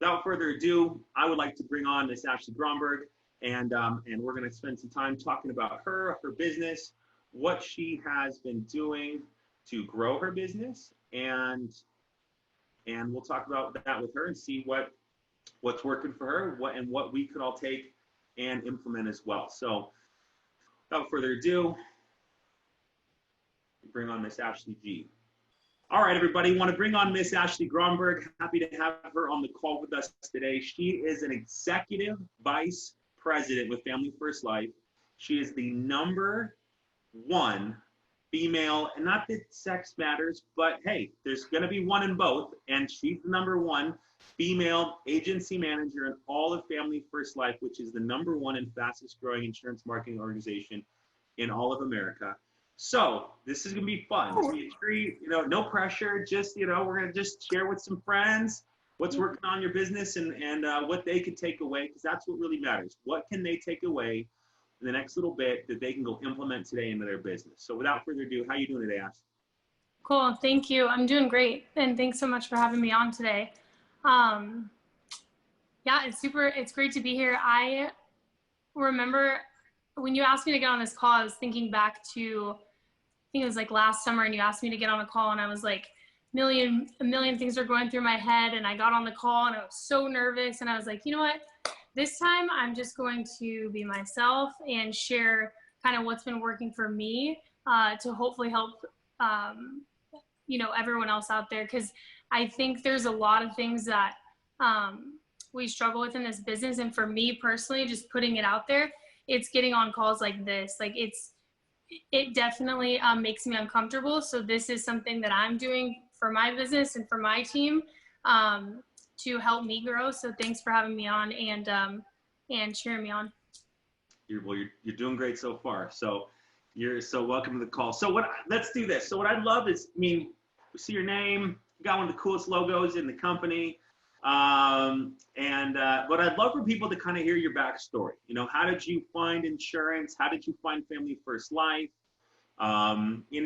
Without further ado, I would like to bring on Miss Ashli Gronberg, and we're going to spend some time talking about her business, what she has been doing to grow her business, and we'll talk about that with her and see what's working for her, what we could all take and implement as well. So, without further ado, bring on Miss Ashli G. All right, everybody, want to bring on Miss Ashli Gronberg. Happy to have her on the call with us today. She is an executive vice president with Family First Life. She is the #1 female, and not that sex matters, but hey, there's going to be one in both, and she's the #1 female agency manager in all of Family First Life, which is the #1 and fastest growing insurance marketing organization in all of America. So this is going to be fun. It's going to be a treat, no pressure. Just, we're going to just share with some friends what's working on your business and what they could take away, because that's what really matters. What can they take away in the next little bit that they can go implement today into their business? So without further ado, how are you doing today, Ash? Cool. Thank you. I'm doing great. And thanks so much for having me on today. Yeah, it's great to be here. I remember when you asked me to get on this call, I was thinking back to, I think it was like last summer, and you asked me to get on a call, and I was like, a million things are going through my head, and I got on the call and I was so nervous, and I was like, you know what, this time I'm just going to be myself and share kind of what's been working for me to hopefully help everyone else out there, because I think there's a lot of things that we struggle with in this business, and for me personally, just putting it out there, it's getting on calls like this. Like it definitely makes me uncomfortable. So this is something that I'm doing for my business and for my team to help me grow. So thanks for having me on and cheering me on. You're doing great so far. So you're so welcome to the call. So let's do this. So what I love is, we see your name, you got one of the coolest logos in the company. But I'd love for people to kind of hear your backstory. How did you find insurance? How did you find Family First Life?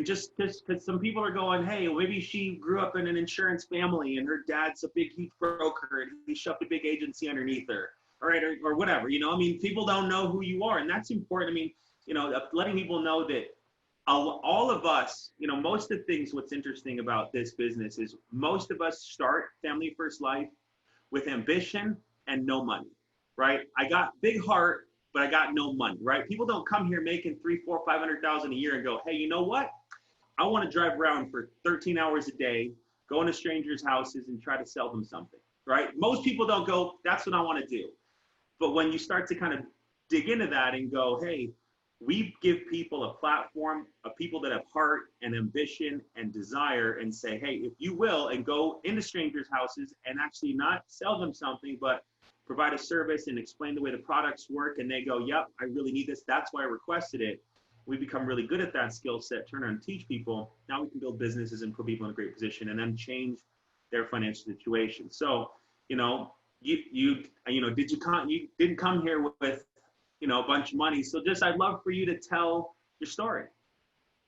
Just because some people are going, hey, maybe she grew up in an insurance family and her dad's a big, huge broker and he shoved a big agency underneath her, all right, or whatever, people don't know who you are, and that's important. Letting people know that all of us, most of the things, what's interesting about this business is most of us start Family First Life with ambition and no money, right? I got big heart, but I got no money, right? People don't come here making $300,000, $400,000, $500,000 a year and go, hey, you know what? I want to drive around for 13 hours a day, go into strangers' houses and try to sell them something, right? Most people don't go, that's what I want to do. But when you start to kind of dig into that and go, hey, we give people a platform of people that have heart and ambition and desire, and say, hey, if you will, and go into strangers' houses and actually not sell them something, but provide a service and explain the way the products work, and they go, yep, I really need this, that's why I requested it. We become really good at that skill set, turn around and teach people. Now we can build businesses and put people in a great position and then change their financial situation. So, you didn't come here with a bunch of money. So I'd love for you to tell your story.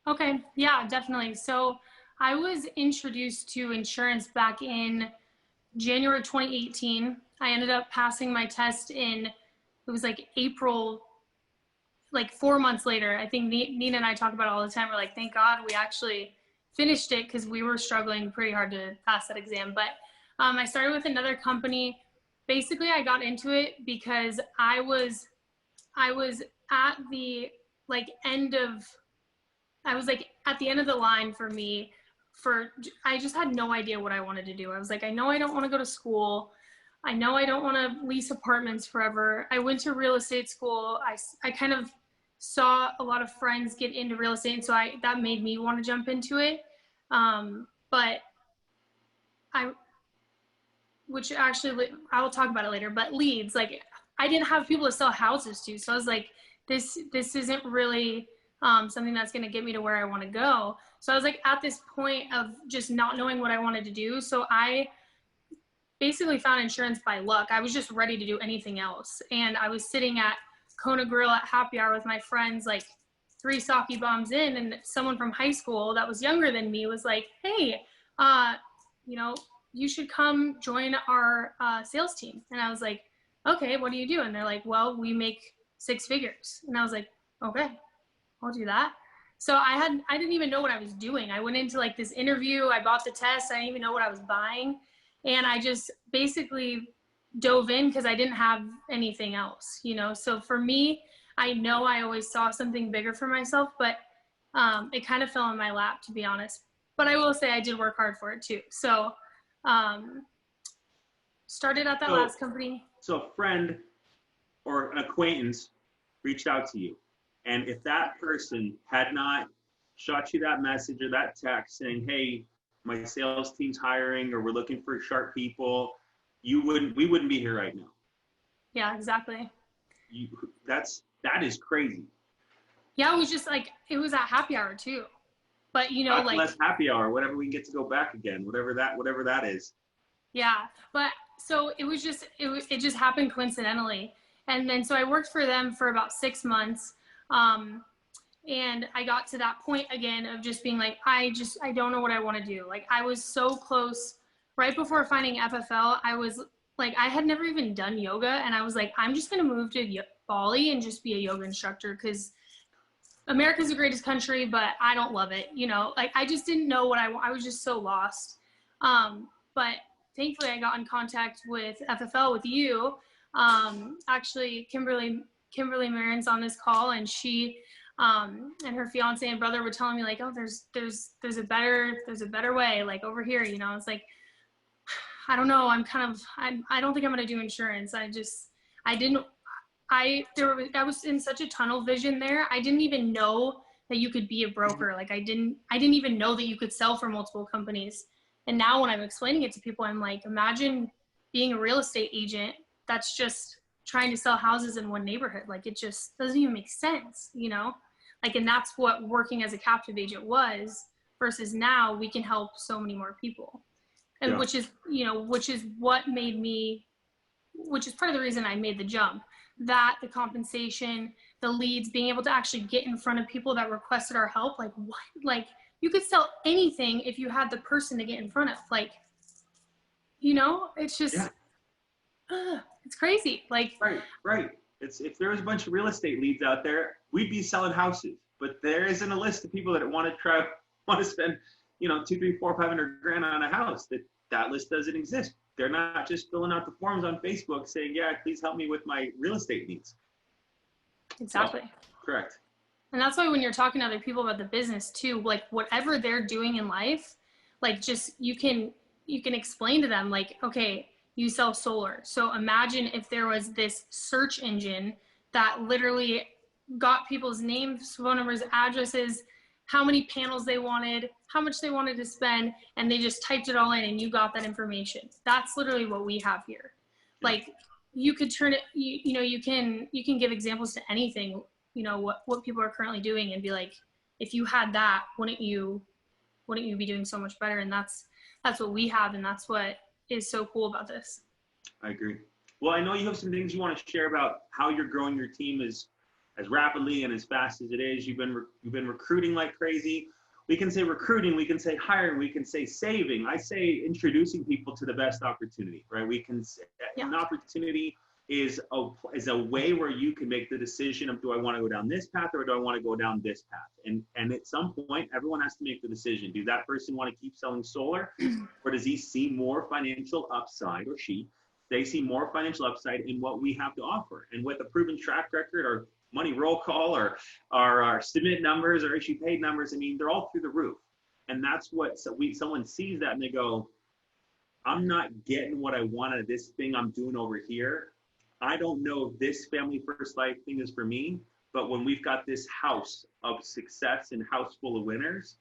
Okay. Yeah, definitely. So I was introduced to insurance back in January 2018. I ended up passing my test it was like April, like 4 months later. I think Nina and I talk about it all the time. We're like, thank God we actually finished it, because we were struggling pretty hard to pass that exam. But I started with another company. Basically, I got into it because I was at the end of the line for me. I just had no idea what I wanted to do. I was like, I know I don't want to go to school. I know I don't want to lease apartments forever. I went to real estate school. I kind of saw a lot of friends get into real estate, and so that made me want to jump into it. Which actually, I will talk about it later, but leads, I didn't have people to sell houses to. So I was like, this isn't really something that's going to get me to where I want to go. So I was like at this point of just not knowing what I wanted to do. So I basically found insurance by luck. I was just ready to do anything else. And I was sitting at Kona Grill at happy hour with my friends, 3 sake bombs in, and someone from high school that was younger than me was like, hey, you should come join our sales team. And I was like, okay, what do you do? And they're like, well, we make 6 figures. And I was like, okay, I'll do that. So I didn't even know what I was doing. I went into like this interview, I bought the test, I didn't even know what I was buying. And I just basically dove in because I didn't have anything else, So for me, I know I always saw something bigger for myself, but it kind of fell in my lap, to be honest. But I will say I did work hard for it too. So started at that last company. So a friend or an acquaintance reached out to you. And if that person had not shot you that message or that text saying, hey, my sales team's hiring, or we're looking for sharp people, we wouldn't be here right now. Yeah, exactly. That is crazy. Yeah, it was just like, it was at happy hour too. But less happy hour, whatever we can get to go back again, whatever that is. Yeah, but so it was just, it just happened coincidentally. And then, so I worked for them for about 6 months. And I got to that point again of just being like, I don't know what I want to do. Like, I was so close right before finding FFL. I was like, I had never even done yoga. And I was like, I'm just going to move to Bali and just be a yoga instructor, because America's the greatest country, but I don't love it. Like, I just didn't know what I was just so lost. But thankfully I got in contact with FFL, with you. Actually, Kimberly Marin's on this call, and she and her fiance and brother were telling me like, oh, there's a better way, like over here. It's like, I don't know. I don't think I'm gonna do insurance. I was in such a tunnel vision there. I didn't even know that you could be a broker. Like, I didn't even know that you could sell for multiple companies. And now when I'm explaining it to people, I'm like, imagine being a real estate agent that's just trying to sell houses in one neighborhood. Like, it just doesn't even make sense, Like, and that's what working as a captive agent was, versus now we can help so many more people. And which is what made me, which is part of the reason I made the jump. That, the compensation, the leads, being able to actually get in front of people that requested our help. Like, what? Like, you could sell anything if you had the person to get in front of. Like, it's just, it's crazy. Like, right. If there was a bunch of real estate leads out there, we'd be selling houses. But there isn't a list of people that want to spend, $200,000, $300,000, $400,000, $500,000 on a house. That list doesn't exist. They're not just filling out the forms on Facebook saying, yeah, please help me with my real estate needs. Exactly. So, correct. And that's why when you're talking to other people about the business too, like, whatever they're doing in life, like, just, you can explain to them, like, okay, you sell solar. So imagine if there was this search engine that literally got people's names, phone numbers, addresses, how many panels they wanted, how much they wanted to spend, and they just typed it all in and you got that information. That's literally what we have here. Like, you could turn it, you can give examples to anything, what people are currently doing, and be like, if you had that, wouldn't you be doing so much better? And that's what we have, and that's what is so cool about this. I agree. Well, I know you have some things you want to share about how you're growing your team as rapidly and as fast as it is. You've been recruiting like crazy. We can say recruiting, we can say hiring, we can say saving. I say introducing people to the best opportunity, right? We can say an opportunity is a way where you can make the decision of, do I want to go down this path or do I want to go down this path? And at some point, everyone has to make the decision. Do that person want to keep selling solar, or does he see more financial upside, or they see more financial upside in what we have to offer? And with a proven track record, or money roll call, or our submit numbers, or issue paid numbers, I mean, they're all through the roof. And that's what, someone sees that and they go, I'm not getting what I want out of this thing I'm doing over here. I don't know if this family first life thing is for me, but when we've got this house of success and house full of winners,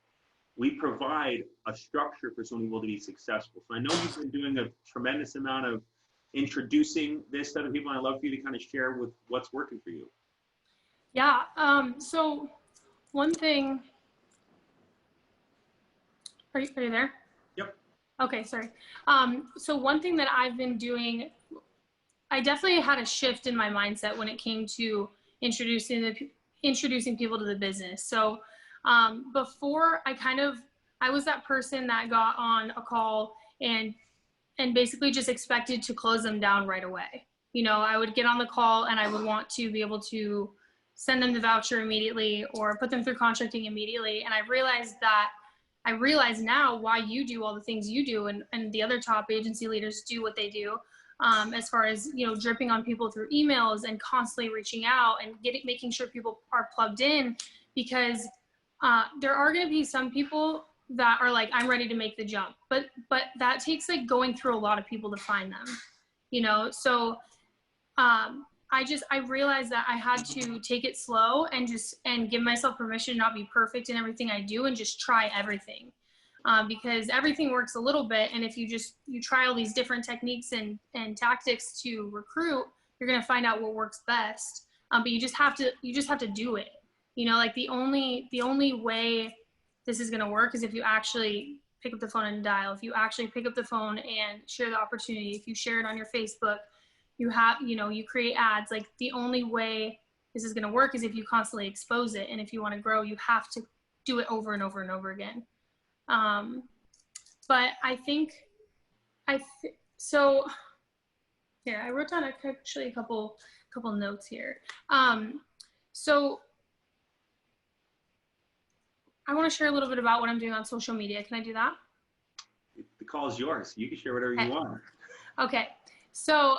we provide a structure for someone able to be successful. So I know you've been doing a tremendous amount of introducing this to other people, and I'd love for you to kind of share with what's working for you. Yeah, so one thing, are you there? Yep. Okay, sorry. So one thing that I've been doing, I definitely had a shift in my mindset when it came to introducing people to the business. So before, I was that person that got on a call and basically just expected to close them down right away. You know, I would get on the call and I would want to be able to send them the voucher immediately or put them through contracting immediately. And I realize now why you do all the things you do, and the other top agency leaders do what they do, as far as, you know, dripping on people through emails and constantly reaching out and making sure people are plugged in, because there are going to be some people that are like, I'm ready to make the jump, but that takes like going through a lot of people to find them, you know? So I realized that I had to take it slow and give myself permission to not be perfect in everything I do and just try everything. Because everything works a little bit. And if you try all these different techniques and tactics to recruit, you're going to find out what works best. But you just have to do it. You know, like the only way this is going to work is if you actually pick up the phone and dial. If you actually pick up the phone and share the opportunity, if you share it on your Facebook, you create ads. Like the only way this is going to work is if you constantly expose it. And if you want to grow, you have to do it over and over and over again. But I think, so here, I wrote down actually a couple notes here. So I want to share a little bit about what I'm doing on social media. Can I do that? The call is yours. You can share whatever you want. Okay. So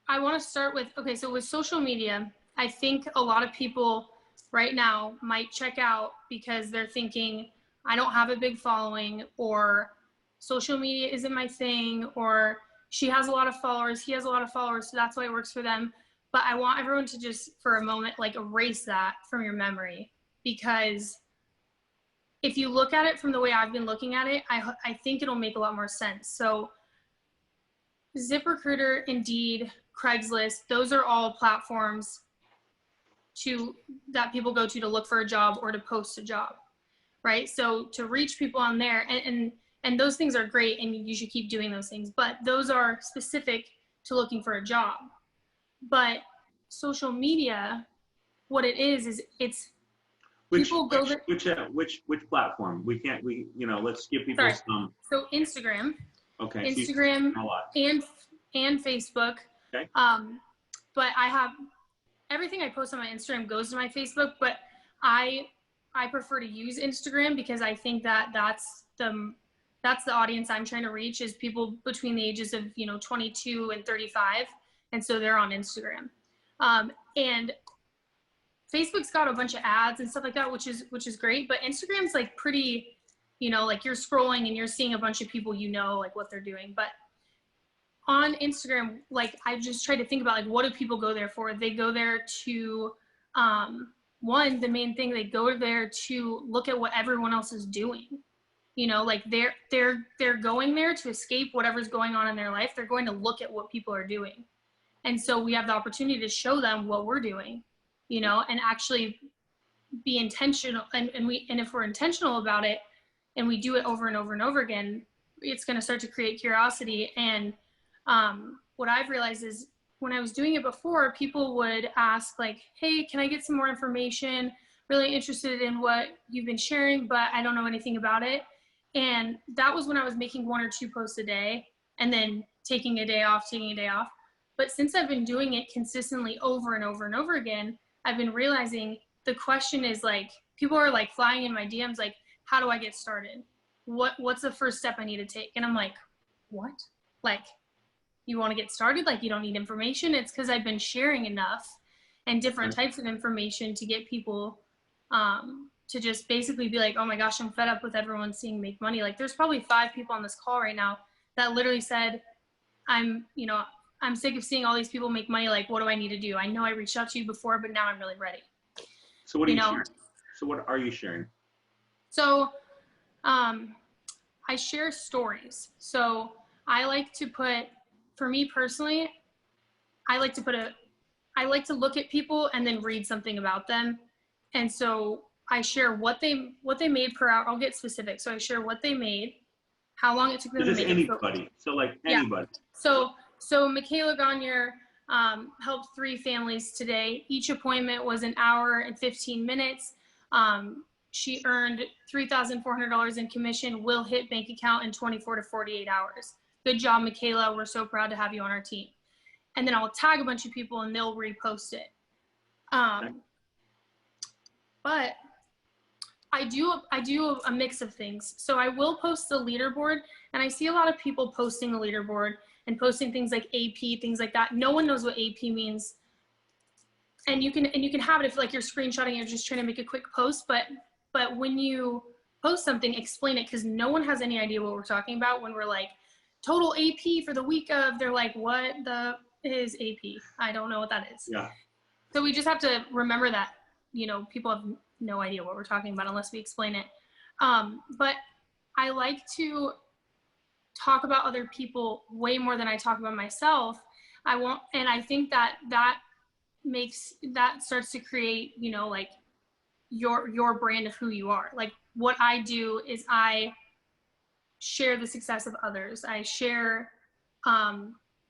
I want to start with, so with social media, I think a lot of people right now might check out because they're thinking, I don't have a big following, or social media isn't my thing, or she has a lot of followers, he has a lot of followers, so that's why it works for them. But I want everyone to just, for a moment, like erase that from your memory, because if you look at it from the way I've been looking at it, I think it'll make a lot more sense. So ZipRecruiter, Indeed, Craigslist, those are all platforms that people go to look for a job or to post a job, right? So to reach people on there, and those things are great, and you should keep doing those things, but those are specific to looking for a job. But social media, what it is it's people go there. Which platform? Let's give people some. So Instagram. Okay. Instagram and Facebook. Okay. But I have everything I post on my Instagram goes to my Facebook, but I prefer to use Instagram because I think that's the audience I'm trying to reach, is people between the ages of 22 and 35, and so they're on Instagram. And Facebook's got a bunch of ads and stuff like that, which is great, but Instagram's like pretty, like you're scrolling and you're seeing a bunch of people, like what they're doing. But on Instagram, like I just try to think about like, what do people go there for? They go there to, the main thing, they go there to look at what everyone else is doing. Like they're going there to escape whatever's going on in their life. They're going to look at what people are doing. And so we have the opportunity to show them what we're doing, and actually be intentional. And if we're intentional about it and we do it over and over and over again, it's going to start to create curiosity. And what I've realized is when I was doing it before, people would ask like, hey, can I get some more information? Really interested in what you've been sharing, but I don't know anything about it. And that was when I was making 1 or 2 posts a day and then taking a day off. But since I've been doing it consistently over and over and over again, I've been realizing the question is like, people are like flying in my DMs, like, how do I get started? What's the first step I need to take? And I'm like, what? Like, you want to get started? Like, you don't need information? It's because I've been sharing enough and different types of information to get people to just basically be like, oh my gosh, I'm fed up with everyone seeing make money. Like there's probably 5 people on this call right now that literally said, I'm sick of seeing all these people make money. Like, what do I need to do? I know I reached out to you before, but now I'm really ready. So what are you sharing? So what are you sharing? So I share stories. So I like to put, for me personally, I like to look at people and then read something about them. And so I share what they made per hour. I'll get specific. So I share what they made, how long it took them to make anybody. So like anybody. Yeah. So Michaela Gagne helped 3 families today. Each appointment was an hour and 15 minutes. she earned $3,400 in commission, will hit bank account in 24 to 48 hours. Good job, Michaela. We're so proud to have you on our team. And then I'll tag a bunch of people and they'll repost it. But I do a mix of things. So I will post the leaderboard, and I see a lot of people posting the leaderboard and posting things like AP, things like that. No one knows what AP means. And you can have it if like you're screenshotting, you're just trying to make a quick post, but when you post something, explain it, because no one has any idea what we're talking about when we're like, total AP for the week of, they're like, what the is AP? I don't know what that is. Yeah. So we just have to remember that, you know, people have no idea what we're talking about unless we explain it. But I like to talk about other people way more than I talk about myself. And I think that starts to create, you know, like your brand of who you are. Like what I do is I share the success of others. I share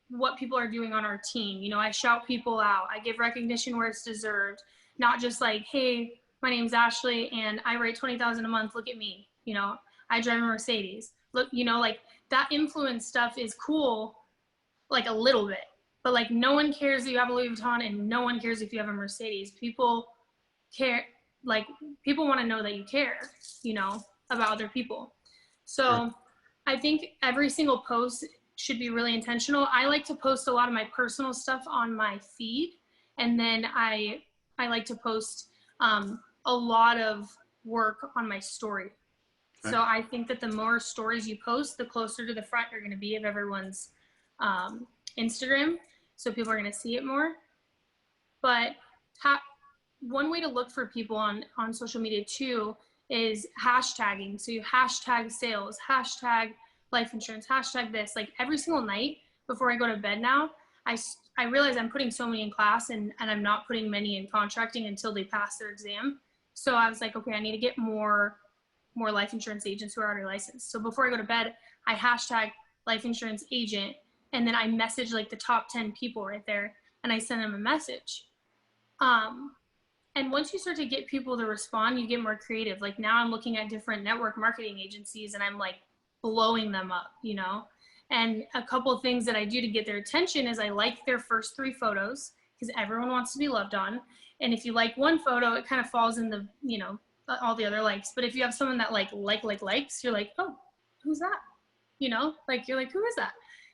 what people are doing on our team. You know, I shout people out. I give recognition where it's deserved. Not just like, hey, my name's Ashley and I write $20,000 a month. Look at me. You know, I drive a Mercedes. Look, you know, like that influence stuff is cool, like a little bit, but like no one cares that you have a Louis Vuitton and no one cares if you have a Mercedes. People care, like people want to know that you care, you know, about other people. So Sure. I think every single post should be really intentional. I like to post a lot of my personal stuff on my feed, and then I like to post a lot of work on my story. Okay. So I think that the more stories you post, the closer to the front you're going to be of everyone's Instagram. So people are going to see it more. But one way to look for people on social media too is hashtagging. So you hashtag sales, hashtag life insurance, hashtag this. Like every single night before I go to bed now, I realize I'm putting so many in class and I'm not putting many in contracting until they pass their exam. So I was like, okay, I need to get more life insurance agents who are already licensed. So before I go to bed, I hashtag life insurance agent, and then I message like the top 10 people right there, and I send them a message. And once you start to get people to respond, you get more creative. Like now I'm looking at different network marketing agencies and I'm like blowing them up, you know? And a couple of things that I do to get their attention is I like their first 3 photos, because everyone wants to be loved on. And if you like one photo, it kind of falls in the, you know, all the other likes. But if you have someone that likes, you're like, oh, who's that? You know, like you're like, who is that?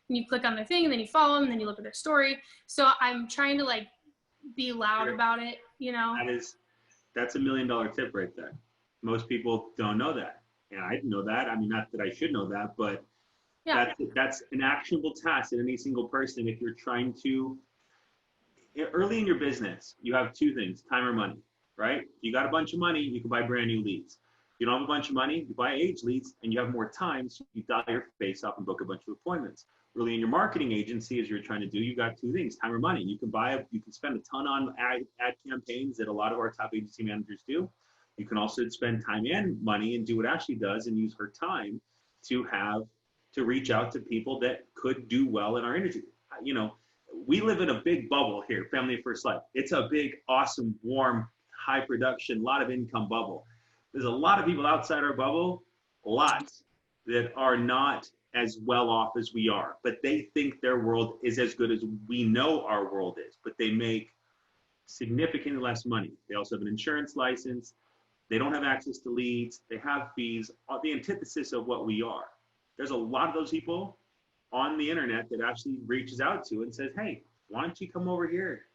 And you click on their thing and then you follow them and then you look at their story. So I'm trying to like be loud about it, you know? That's $1 million tip right there. Most people don't know that. And I didn't know that. I mean, not that I should know that, but yeah, that's an actionable task in any single person. If you're trying to, early in your business, you have 2 things, time or money, right? You got a bunch of money, you can buy brand new leads. You don't have a bunch of money, you buy age leads, and you have more time, so you dial your face up and book a bunch of appointments. Really, in your marketing agency, as you're trying to do, you got 2 things, time or money. You can spend a ton on ad campaigns that a lot of our top agency managers do. You can also spend time and money and do what Ashley does and use her time to reach out to people that could do well in our industry. You know, we live in a big bubble here, Family First Life. It's a big, awesome, warm, high production, lot of income bubble. There's a lot of people outside our bubble, lots, that are not as well off as we are, but they think their world is as good as we know our world is, but they make significantly less money. They also have an insurance license. They don't have access to leads. They have fees, the antithesis of what we are. There's a lot of those people on the internet that actually reaches out to and says, hey, why don't you come over here,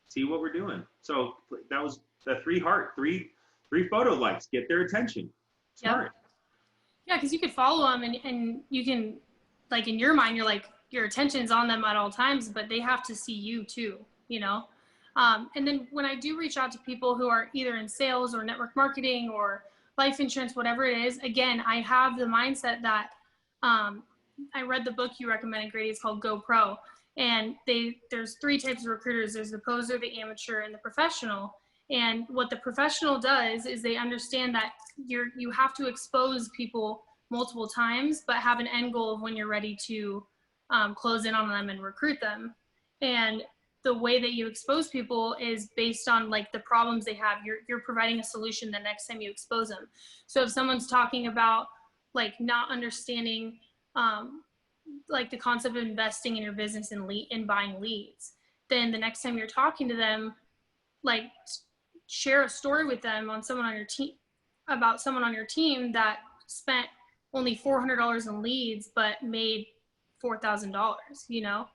see what we're doing? So that was the 3 photo likes, get their attention. Smart. Yep. Yeah, because you could follow them and you can, like in your mind, you're like, your attention's on them at all times, but they have to see you too, you know? And then when I do reach out to people who are either in sales or network marketing or life insurance, whatever it is, again, I have the mindset that I read the book you recommended, Grady. It's called Go Pro. And there's 3 types of recruiters. There's the poser, the amateur, and the professional. And what the professional does is they understand that you have to expose people multiple times, but have an end goal of when you're ready to close in on them and recruit them. And the way that you expose people is based on like the problems they have. You're providing a solution the next time you expose them. So if someone's talking about like not understanding like the concept of investing in your business and buying leads, then the next time you're talking to them, like share a story with them on someone on your team, about someone on your team that spent only $400 in leads but made $4,000, you know,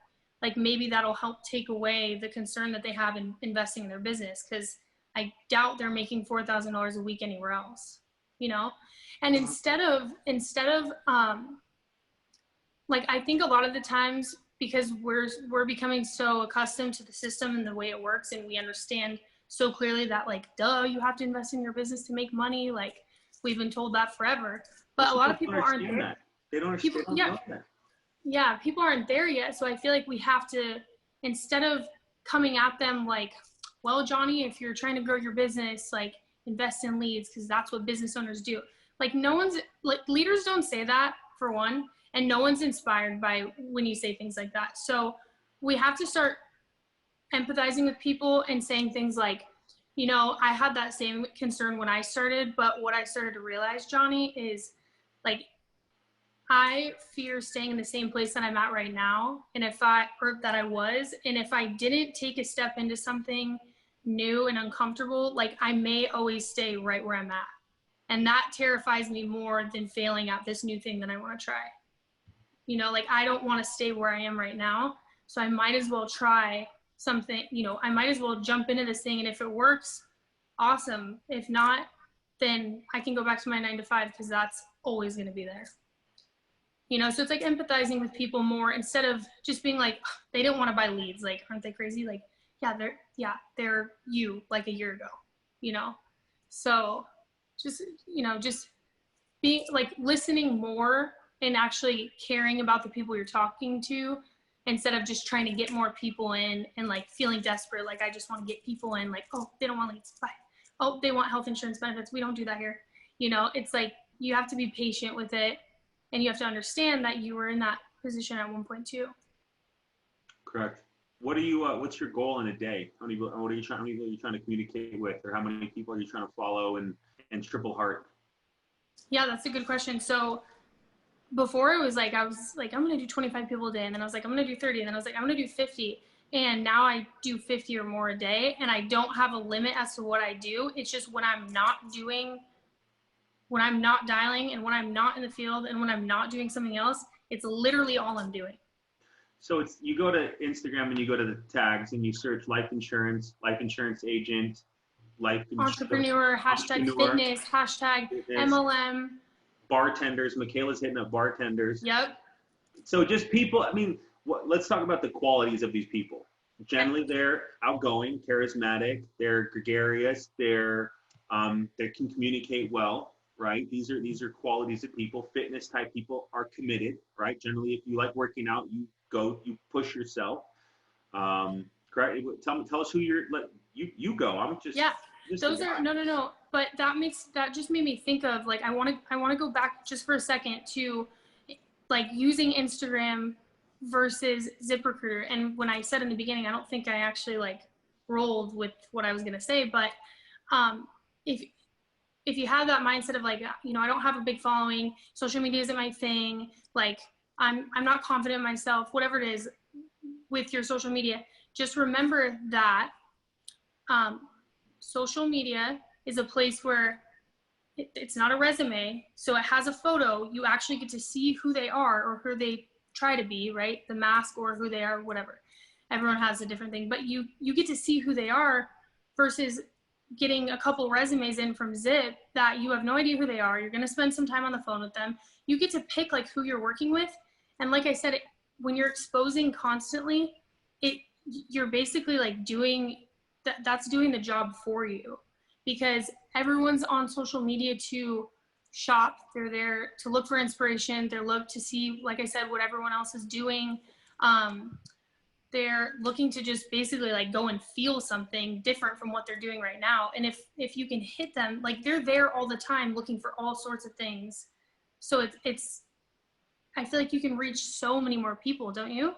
like maybe that'll help take away the concern that they have in investing in their business, because I doubt they're making $4,000 a week anywhere else, you know. And instead of like, I think a lot of the times, because we're becoming so accustomed to the system and the way it works, and we understand so clearly that like, duh, you have to invest in your business to make money. Like we've been told that forever, but a lot of people aren't there. That. They don't understand that. Yeah, people aren't there yet. So I feel like we have to, instead of coming at them like, well, Johnny, if you're trying to grow your business, like invest in leads, because that's what business owners do. Like no one's, like leaders don't say that, for one, and no one's inspired by when you say things like that. So we have to start empathizing with people and saying things like, you know, I had that same concern when I started, but what I started to realize, Johnny, is like, I fear staying in the same place that I'm at right now. And if I didn't take a step into something new and uncomfortable, like I may always stay right where I'm at. And that terrifies me more than failing at this new thing that I want to try. You know, like I don't want to stay where I am right now. So I might as well try something, you know, I might as well jump into this thing. And if it works, awesome. If not, then I can go back to my 9-to-5, because that's always going to be there. You know, so it's like empathizing with people more instead of just being like, they didn't want to buy leads. Like, aren't they crazy? Like, they're you like a year ago, you know? So just, you know, just being like listening more and actually caring about the people you're talking to, instead of just trying to get more people in and like feeling desperate. Like, I just want to get people in, like, oh, they don't want leads, bye. Oh, they want health insurance benefits. We don't do that here. You know, it's like, you have to be patient with it. And you have to understand that you were in that position at one point too. Correct. What are you? What's your goal in a day? How many people are you trying to communicate with, or how many people are you trying to follow and triple heart? Yeah, that's a good question. So before I was like, I'm gonna do 25 people a day, and then I was like, I'm gonna do 30, and then I was like, I'm gonna do 50, and now I do 50 or more a day, and I don't have a limit as to what I do. It's just when I'm not dialing, and when I'm not in the field, and when I'm not doing something else, it's literally all I'm doing. So you go to Instagram and you go to the tags and you search life insurance agent, entrepreneur, hashtag fitness, hashtag MLM. Bartenders. Michaela's hitting up bartenders. Yep. So just people, I mean, let's talk about the qualities of these people. Generally, they're outgoing, charismatic, they're gregarious, they can communicate well. Right? These are qualities of people. Fitness type people are committed, right? Generally, if you like working out, you push yourself. Correct? Tell us who you go. I'm just, yeah. Those are, no. But that just made me think of, like, I want to go back just for a second to like using Instagram versus ZipRecruiter. And when I said in the beginning, I don't think I actually like rolled with what I was going to say, but if you have that mindset of like, you know, I don't have a big following, social media isn't my thing, like I'm not confident in myself, whatever it is with your social media, just remember that social media is a place where it's not a resume. So it has a photo. You actually get to see who they are or who they try to be, right? The mask or who they are, whatever. Everyone has a different thing, but you get to see who they are versus getting a couple resumes in from Zip that you have no idea who they are. You're going to spend some time on the phone with them. You get to pick like who you're working with. And like I said, when you're exposing constantly, you're basically like that's doing the job for you, because everyone's on social media to shop. They're there to look for inspiration. They're look to see, like I said, what everyone else is doing. They're looking to just basically like go and feel something different from what they're doing right now. And if you can hit them, like they're there all the time looking for all sorts of things. So it's I feel like you can reach so many more people, don't you?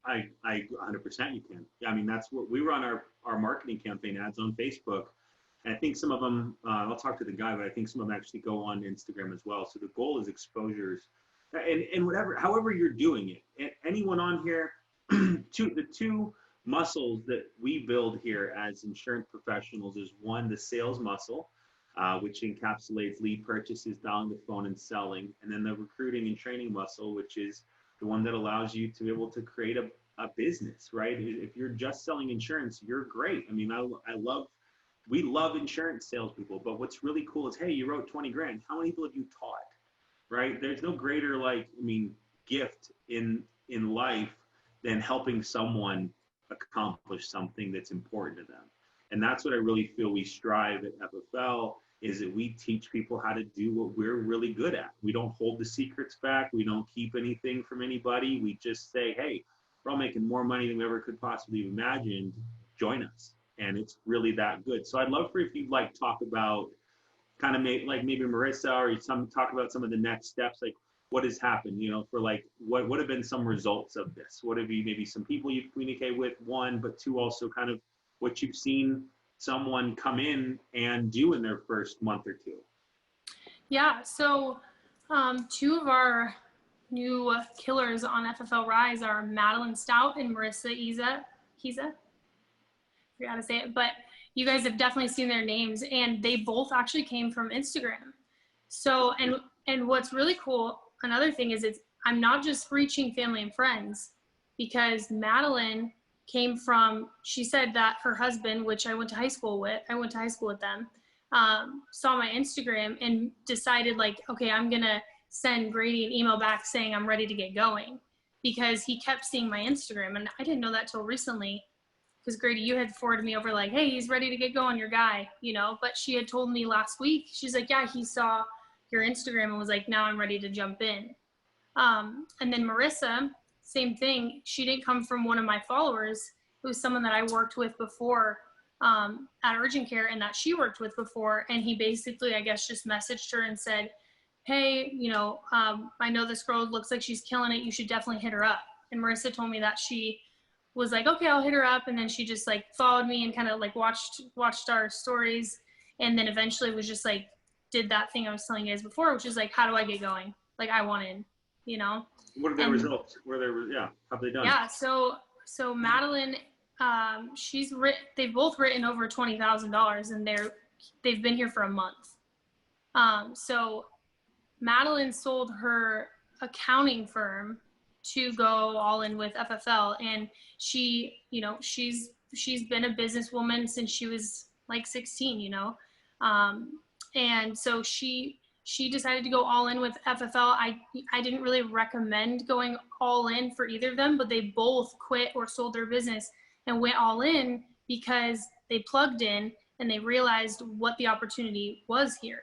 I 100% you can. I mean, that's what we run our marketing campaign ads on Facebook. And I think some of them, I'll talk to the guy, but I think some of them actually go on Instagram as well. So the goal is exposures and whatever, however you're doing it. And anyone on here, the two muscles that we build here as insurance professionals is one, the sales muscle, which encapsulates lead purchases, dialing the phone and selling. And then the recruiting and training muscle, which is the one that allows you to be able to create a business, right? If you're just selling insurance, you're great. I mean, we love insurance salespeople, but what's really cool is, hey, you wrote 20 grand. How many people have you taught, right? There's no greater, gift in life than helping someone accomplish something that's important to them. And that's what I really feel we strive at FFL, is that we teach people how to do what we're really good at. We don't hold the secrets back. We don't keep anything from anybody. We just say, hey, we're all making more money than we ever could possibly have imagined. Join us. And it's really that good. So I'd love for if you'd talk about kind of maybe Marissa or talk about some of the next steps, like what has happened, for what have been some results of this? What have you, maybe some people you've communicated with, one, but two, also kind of what you've seen someone come in and do in their first month or two? Yeah, so two of our new killers on FFL Rise are Madeline Stout and Marissa Hiza. I forgot to say it, but you guys have definitely seen their names, and they both actually came from Instagram. So, and what's really cool, another thing is I'm not just reaching family and friends, because Madeline she said that her husband, which I went to high school with them, saw my Instagram and decided okay, I'm going to send Grady an email back saying I'm ready to get going, because he kept seeing my Instagram. And I didn't know that till recently, because Grady, you had forwarded me over hey, he's ready to get going, your guy, but she had told me last week, she's like, yeah, he saw your Instagram and was like, now I'm ready to jump in. And then Marissa, same thing. She didn't come from one of my followers. It was someone that I worked with before at Urgent Care, and that she worked with before. And he basically, I guess, just messaged her and said, hey, I know this girl looks like she's killing it. You should definitely hit her up. And Marissa told me that she was like, okay, I'll hit her up. And then she just followed me and kind of watched our stories. And then eventually was just did that thing I was telling you guys before, which is how do I get going? I want in, What are the results? How have they done? Yeah. So Madeline, they've both written over $20,000, and they've been here for a month. So Madeline sold her accounting firm to go all in with FFL, and she's been a businesswoman since she was 16, and so she decided to go all in with FFL. I didn't really recommend going all in for either of them, but they both quit or sold their business and went all in because they plugged in and they realized what the opportunity was here.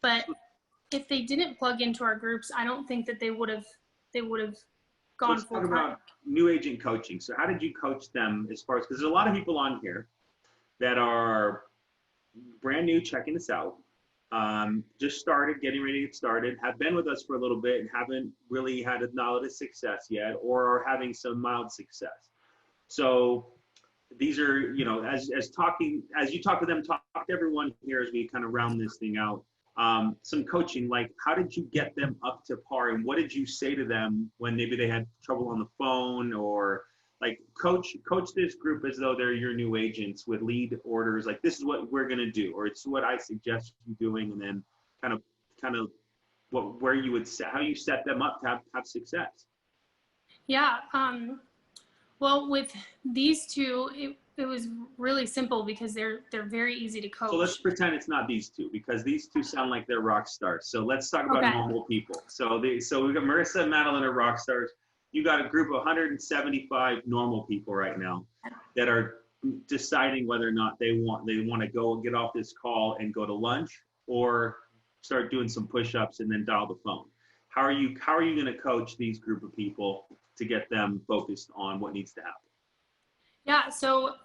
But if they didn't plug into our groups, I don't think that they would have gone full time. Let's talk about new agent coaching. So how did you coach them as far as, because there's a lot of people on here that are brand new checking this out, just started, getting ready to get started, have been with us for a little bit and haven't really had a lot of success yet, or are having some mild success. So these are, as you talk to them, talk to everyone here as we kind of round this thing out. Some coaching, how did you get them up to par, and what did you say to them when maybe they had trouble on the phone, or coach this group as though they're your new agents with lead orders, this is what we're going to do, or it's what I suggest you doing, and then kind of where you would how you set them up to have success. Yeah. Well, with these two, it was really simple because they're very easy to coach. So let's pretend it's not these two, because these two sound like they're rock stars. So let's talk about normal people. So we've got Marissa and Madeline are rock stars. You got a group of 175 normal people right now that are deciding whether or not they want to go get off this call and go to lunch, or start doing some push-ups and then dial the phone. How are you going to coach these group of people to get them focused on what needs to happen? Yeah, so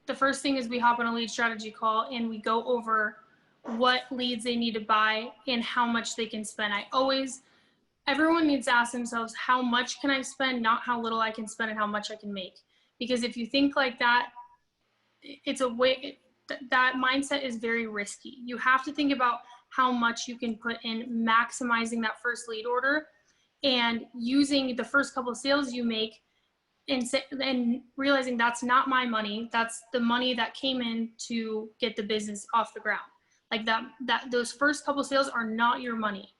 the first thing is we hop on a lead strategy call and we go over what leads they need to buy and how much they can spend. everyone needs to ask themselves, how much can I spend, not how little I can spend and how much I can make. Because if you think like that, it's a way, that mindset is very risky. You have to think about how much you can put in, maximizing that first lead order and using the first couple of sales you make and realizing that's not my money. That's the money that came in to get the business off the ground. Like those first couple of sales are not your money.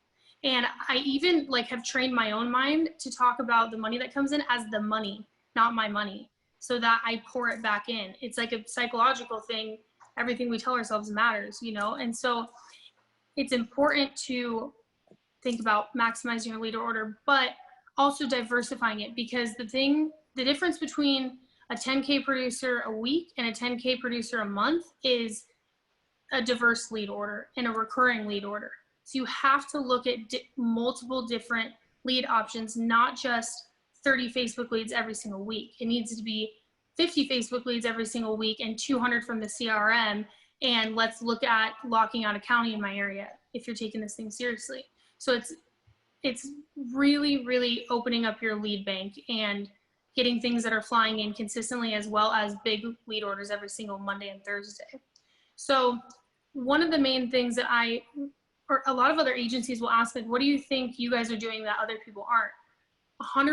And I even like have trained my own mind to talk about the money that comes in as the money, not my money, so that I pour it back in. It's like a psychological thing. Everything we tell ourselves matters, you know? And so it's important to think about maximizing your lead order, but also diversifying it, because the difference between a 10K producer a week and a 10K producer a month is a diverse lead order and a recurring lead order. So you have to look at multiple different lead options, not just 30 Facebook leads every single week. It needs to be 50 Facebook leads every single week and 200 from the CRM. And let's look at locking out a county in my area if you're taking this thing seriously. So it's really, really opening up your lead bank and getting things that are flying in consistently, as well as big lead orders every single Monday and Thursday. So one of the main things that or a lot of other agencies will ask, like, what do you think you guys are doing that other people aren't?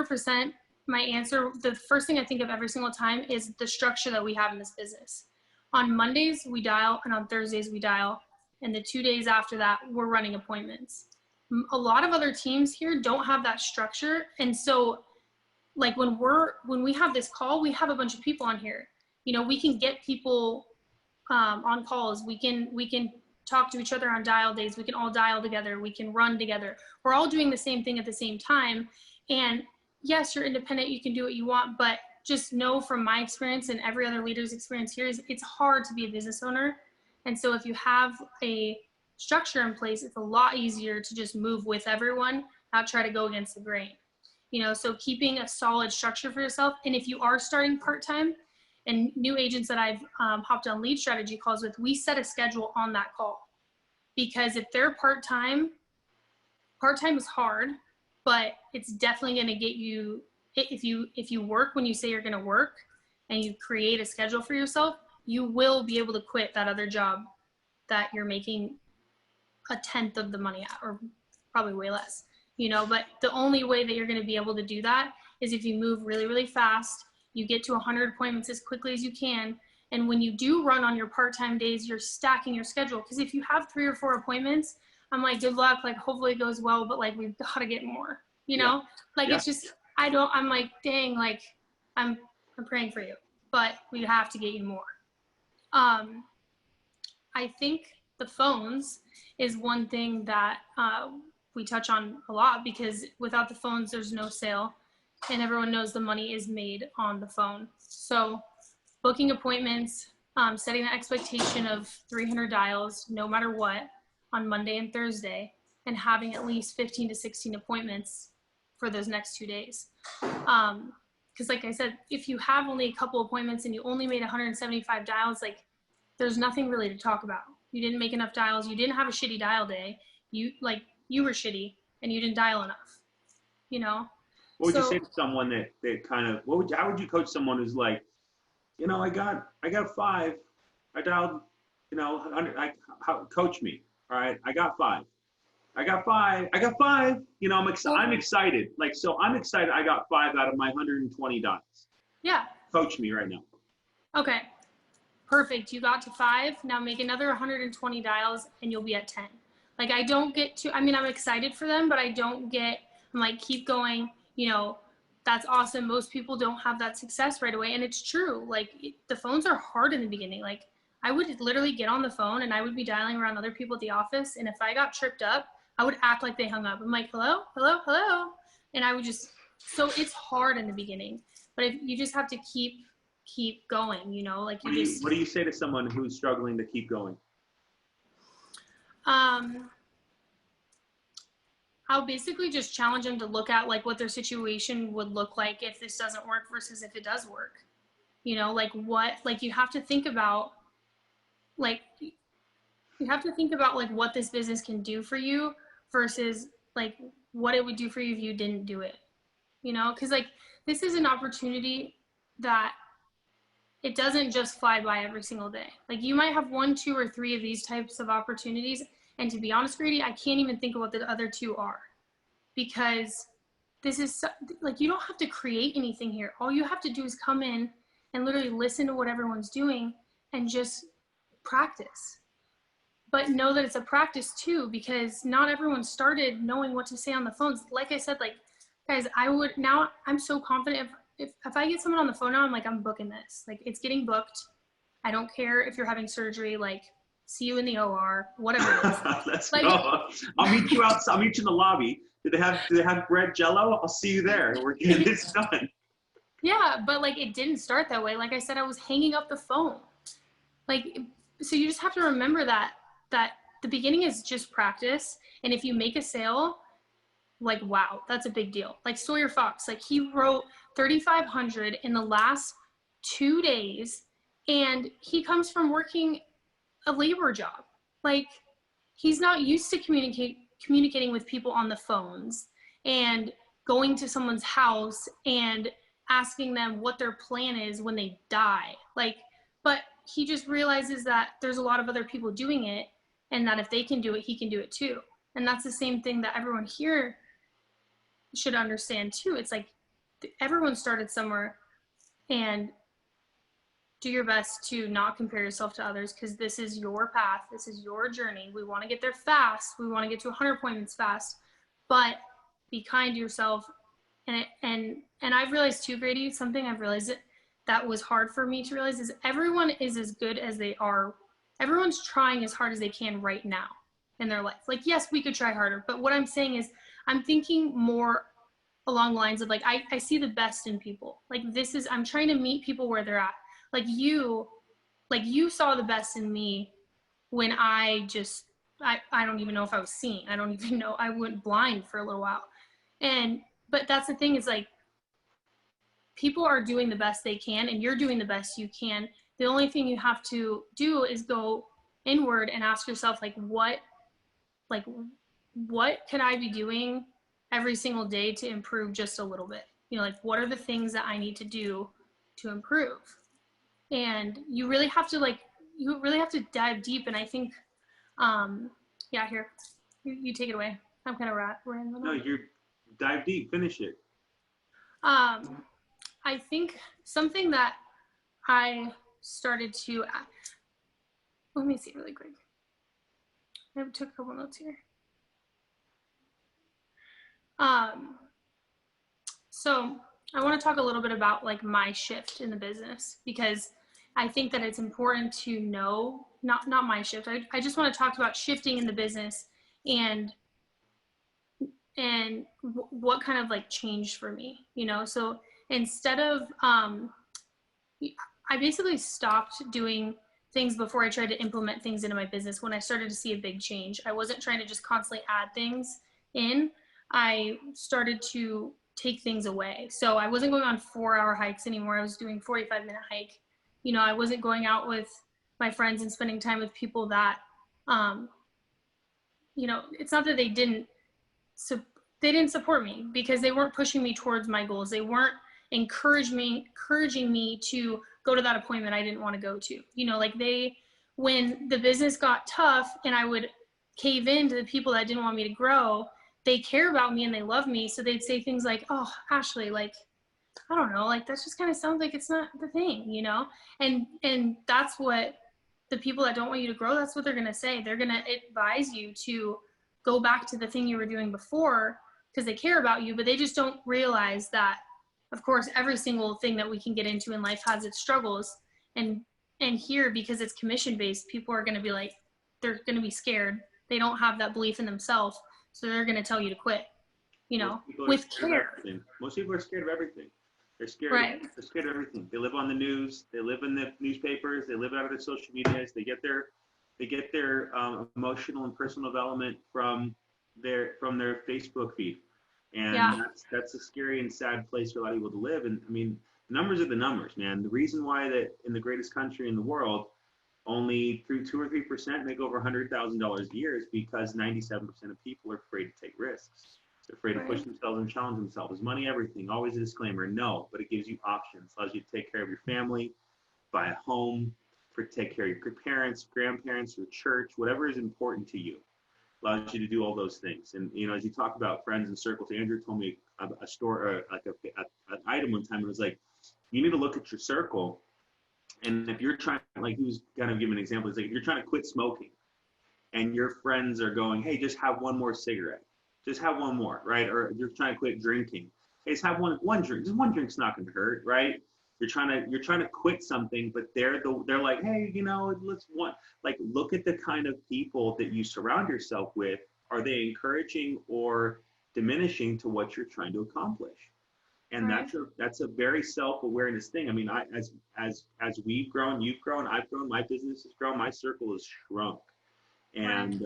100%, my answer, the first thing I think of every single time is the structure that we have in this business. On Mondays, we dial, and on Thursdays, we dial. And the 2 days after that, we're running appointments. A lot of other teams here don't have that structure. And so like when we have this call, we have a bunch of people on here. You know, we can get people on calls. We can talk to each other on dial days. We can all dial together. We can run together. We're all doing the same thing at the same time. And yes, you're independent. You can do what you want, but just know from my experience and every other leader's experience here is it's hard to be a business owner. And so if you have a structure in place, it's a lot easier to just move with everyone, not try to go against the grain. You know, so keeping a solid structure for yourself. And if you are starting part-time, and new agents that I've hopped on lead strategy calls with, we set a schedule on that call. Because if they're part-time is hard, but it's definitely going to get you, if you work when you say you're going to work and you create a schedule for yourself, you will be able to quit that other job that you're making a tenth of the money at, or probably way less, you know. But the only way that you're going to be able to do that is if you move really, really fast. You get to 100 appointments as quickly as you can. And when you do run on your part-time days, you're stacking your schedule. Because if you have 3 or 4 appointments, I'm like, good luck, like hopefully it goes well, but like we've got to get more, you know? Like it's just, I'm like, dang, like I'm praying for you, but we have to get you more. I think the phones is one thing that we touch on a lot, because without the phones, there's no sale. And everyone knows the money is made on the phone. So booking appointments, setting the expectation of 300 dials, no matter what, on Monday and Thursday, and having at least 15 to 16 appointments for those next 2 days. Because like I said, if you have only a couple appointments and you only made 175 dials, like there's nothing really to talk about. You didn't make enough dials. You didn't have a shitty dial day. You were shitty and you didn't dial enough, you know? What would you say to someone that kind of, how would you coach someone who's like, you know, I got 5, I dialed, you know, 100, coach me, all right, I got 5, you know, I'm excited, like, so I'm excited I got 5 out of my 120 dials. Yeah. Coach me right now. Okay, perfect, you got to 5, now make another 120 dials and you'll be at 10. Like I don't get to, I mean, I'm excited for them, but I'm like, keep going. You know, that's awesome. Most people don't have that success right away. And it's true. Like the phones are hard in the beginning. Like I would literally get on the phone and I would be dialing around other people at the office. And if I got tripped up, I would act like they hung up. I'm like, hello, hello, hello. And I would just, so it's hard in the beginning, but if you just have to keep going, you know, like what do you say to someone who's struggling to keep going? I'll basically just challenge them to look at like what their situation would look like if this doesn't work versus if it does work. You know, like you have to think about like what this business can do for you versus like what it would do for you if you didn't do it, you know? Because like this is an opportunity that it doesn't just fly by every single day. Like you might have 1, 2, or 3 of these types of opportunities, and to be honest, Grady, I can't even think of what the other 2 are, because this is like, you don't have to create anything here. All you have to do is come in and literally listen to what everyone's doing and just practice. But know that it's a practice too, because not everyone started knowing what to say on the phones. Like I said, like, guys, I'm so confident if I get someone on the phone now, I'm like, I'm booking this. Like, it's getting booked. I don't care if you're having surgery, like, see you in the OR, whatever it is. Let's like, go. I'll meet you outside. I'll meet you in the lobby. Do they have bread Jello? I'll see you there. We're getting this done. Yeah, but like it didn't start that way. Like I said, I was hanging up the phone. Like, so you just have to remember that the beginning is just practice. And if you make a sale, like, wow, that's a big deal. Like Sawyer Fox, like he wrote 3,500 in the last 2 days, and he comes from working a labor job. Like, he's not used to communicating with people on the phones and going to someone's house and asking them what their plan is when they die. Like, but he just realizes that there's a lot of other people doing it, and that if they can do it, he can do it too. And that's the same thing that everyone here should understand too. It's like everyone started somewhere, and do your best to not compare yourself to others, because this is your path. This is your journey. We want to get there fast. We want to get to 100 appointments fast, but be kind to yourself. And I've realized too, Grady, something I've realized that was hard for me to realize is everyone is as good as they are. Everyone's trying as hard as they can right now in their life. Like, yes, we could try harder, but what I'm saying is I'm thinking more along the lines of like, I see the best in people. Like, I'm trying to meet people where they're at. Like you saw the best in me when I don't even know if I was seeing. I don't even know. I went blind for a little while. But that's the thing, is like, people are doing the best they can, and you're doing the best you can. The only thing you have to do is go inward and ask yourself, like, what can I be doing every single day to improve just a little bit? You know, like, what are the things that I need to do to improve? And you really have to dive deep. And I think, yeah, here, you take it away. I'm kind of rambling. No, you dive deep, finish it. I think something that I started to, let me see really quick. I took a couple notes here. So I want to talk a little bit about like my shift in the business, because I think that it's important to know, not my shift. I just want to talk about shifting in the business and what kind of like changed for me, you know? So instead of, I basically stopped doing things before I tried to implement things into my business. When I started to see a big change, I wasn't trying to just constantly add things in. I started to take things away. So I wasn't going on 4-hour hikes anymore. I was doing 45-minute hike. You know, I wasn't going out with my friends and spending time with people that, you know, it's not that they didn't support me, because they weren't pushing me towards my goals. They weren't encouraging me to go to that appointment I didn't want to go to. You know, like when the business got tough and I would cave in to the people that didn't want me to grow, they care about me and they love me. So they'd say things like, "Oh, Ashli, like, I don't know, like, that just kind of sounds like it's not the thing," you know? And that's what the people that don't want you to grow, that's what they're going to say. They're going to advise you to go back to the thing you were doing before, because they care about you, but they just don't realize that, of course, every single thing that we can get into in life has its struggles. And here, because it's commission-based, people are going to be like, they're going to be scared. They don't have that belief in themselves. So they're going to tell you to quit, you know, with care. Most people are scared of everything. They're scared. Right. They're scared of everything. They live on the news. They live in the newspapers. They live out of their social medias. They get their emotional and personal development from their Facebook feed. And yeah. that's a scary and sad place for a lot of people to live. And I mean, numbers are the numbers, man. The reason why that in the greatest country in the world, only through 2 or 3% make over $100,000 a year is because 97% of people are afraid to take risks. They're afraid to push themselves and challenge themselves. Is money everything? Always a disclaimer. No, but it gives you options. Allows you to take care of your family, buy a home, take care of your parents, grandparents, your church, whatever is important to you. Allows you to do all those things. And, you know, as you talk about friends and circles, Andrew told me a story, like an item one time. It was like, you need to look at your circle. And if you're trying, like he was kind of giving an example, it's like if you're trying to quit smoking and your friends are going, hey, just have one more cigarette. Just have one more, right? Or if you're trying to quit drinking, hey, just have one drink. Just one drink's not going to hurt, right? You're trying to quit something, but they're like, hey, you know, look at the kind of people that you surround yourself with. Are they encouraging or diminishing to what you're trying to accomplish? And that's a very self-awareness thing. I mean, as we've grown, you've grown, I've grown, my business has grown, my circle has shrunk. And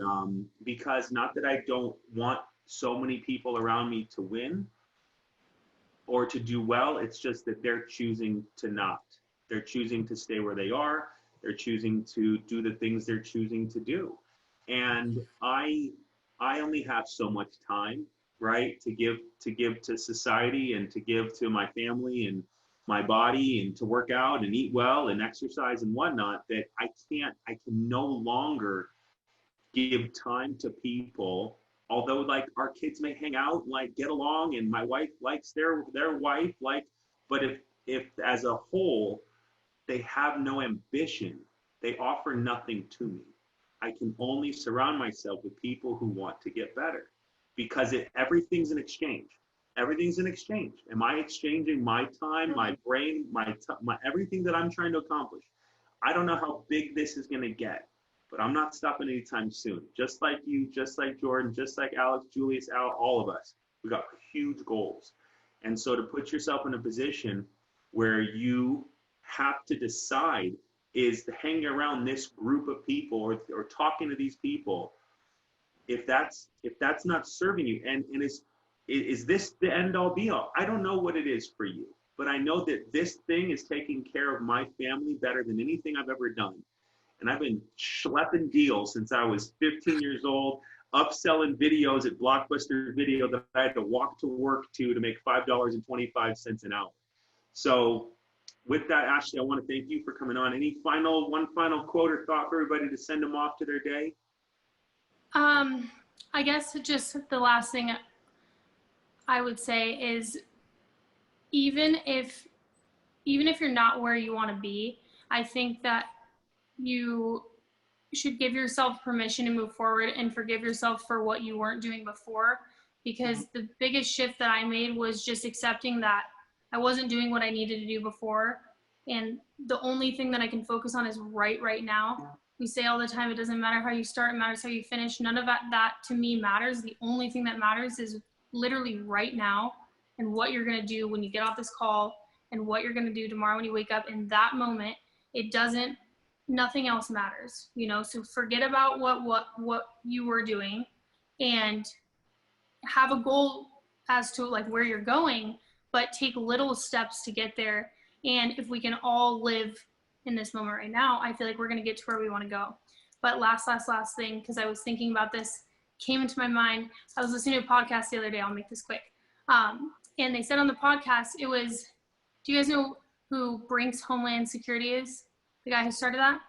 because not that I don't want so many people around me to win or to do well, it's just that they're choosing to not. They're choosing to stay where they are. They're choosing to do the things they're choosing to do. And I only have so much time, right, to give to society and to give to my family and my body and to work out and eat well and exercise and whatnot, that I can no longer give time to people. Although like our kids may hang out and like get along and my wife likes their wife, like, but if as a whole they have no ambition, they offer nothing to me. I can only surround myself with people who want to get better, because everything's an exchange. Everything's an exchange. Am I exchanging my time, my brain, my everything that I'm trying to accomplish? I don't know how big this is going to get, but I'm not stopping anytime soon. Just like you, just like Jordan, just like Alex, Julius, Al, all of us, we got huge goals. And so to put yourself in a position where you have to decide is hanging around this group of people or talking to these people, if that's not serving you, and is this the end all be all? I don't know what it is for you, but I know that this thing is taking care of my family better than anything I've ever done. And I've been schlepping deals since I was 15 years old, upselling videos at Blockbuster Video that I had to walk to work to make $5.25 an hour. So with that, Ashley, I want to thank you for coming on. One final quote or thought for everybody to send them off to their day? I guess just the last thing I would say is even if you're not where you want to be, I think that you should give yourself permission to move forward and forgive yourself for what you weren't doing before, because the biggest shift that I made was just accepting that I wasn't doing what I needed to do before, and the only thing that I can focus on is right now. We say all the time, it doesn't matter how you start, it matters how you finish. None of that to me matters. The only thing that matters is literally right now and what you're going to do when you get off this call and what you're going to do tomorrow when you wake up. In that moment, nothing else matters, you know? So forget about what you were doing and have a goal as to like where you're going, but take little steps to get there. And if we can all live in this moment right now, I feel like we're going to get to where we want to go. But last thing, because I was thinking about this, came into my mind. I was listening to a podcast the other day. I'll make this quick. And they said on the podcast, it was, do you guys know who Brink's Homeland Security is? The guy who started that?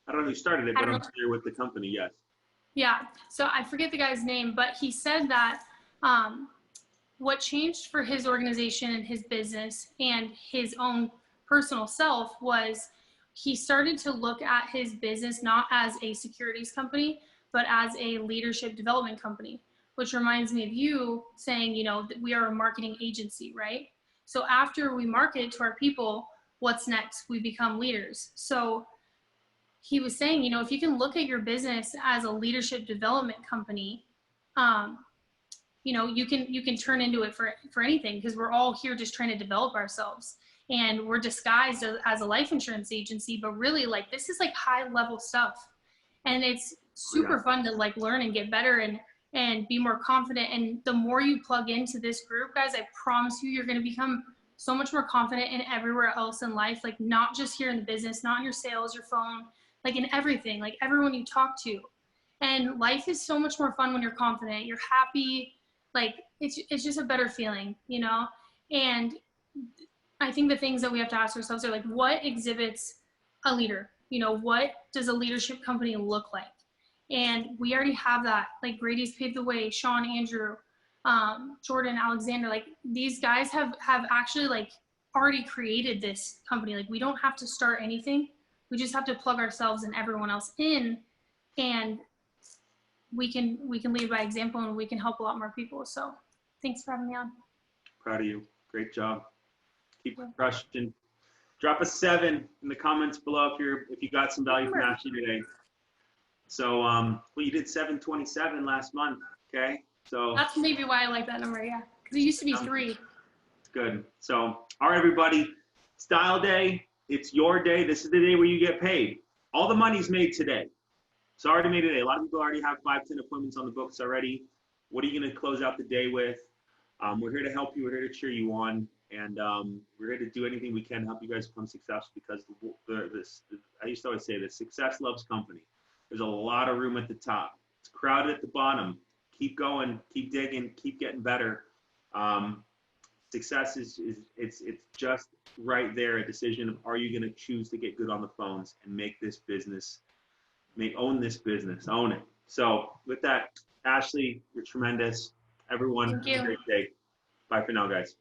I don't know who started it, but I'm familiar with the company, yes. Yeah, so I forget the guy's name, but he said that what changed for his organization and his business and his own personal self was he started to look at his business not as a securities company, but as a leadership development company, which reminds me of you saying, you know, that we are a marketing agency, right? So after we market to our people, what's next? We become leaders. So he was saying, you know, if you can look at your business as a leadership development company, you know, you can turn into it for anything, because we're all here just trying to develop ourselves. And we're disguised as a life insurance agency, but really like this is like high level stuff. And it's super fun to like learn and get better and be more confident. And the more you plug into this group, guys, I promise you, you're going to become so much more confident in everywhere else in life. Like not just here in the business, not in your sales, your phone, like in everything, like everyone you talk to. And life is so much more fun when you're confident, you're happy. like it's just a better feeling, you know? And I think the things that we have to ask ourselves are like, what exhibits a leader? You know, what does a leadership company look like? And we already have that. Like Grady's paved the way, Sean, Andrew, Jordan, Alexander, like these guys have actually like already created this company. Like we don't have to start anything. We just have to plug ourselves and everyone else in, and we can lead by example, and we can help a lot more people. So thanks for having me on. Proud of you. Great job. Keep crushing. Drop a 7 in the comments below if you got some value from Ashley today. So well, you did 727 last month. Okay, so that's maybe why I like that number. Yeah, because it used to be 3. Good. So all right, everybody, Style Day. It's your day. This is the day where you get paid. All the money's made today. It's already made today. A lot of people already have 5, 10 appointments on the books already. What are you going to close out the day with? We're here to help you. We're here to cheer you on. And we're here to do anything we can to help you guys become successful, because I used to always say this: success loves company. There's a lot of room at the top. It's crowded at the bottom. Keep going, keep digging, keep getting better. Success is it's just right there, a decision of, are you going to choose to get good on the phones and make this business, own this business, own it. So with that, Ashley, you're tremendous. Everyone, have a great day. Bye for now, guys.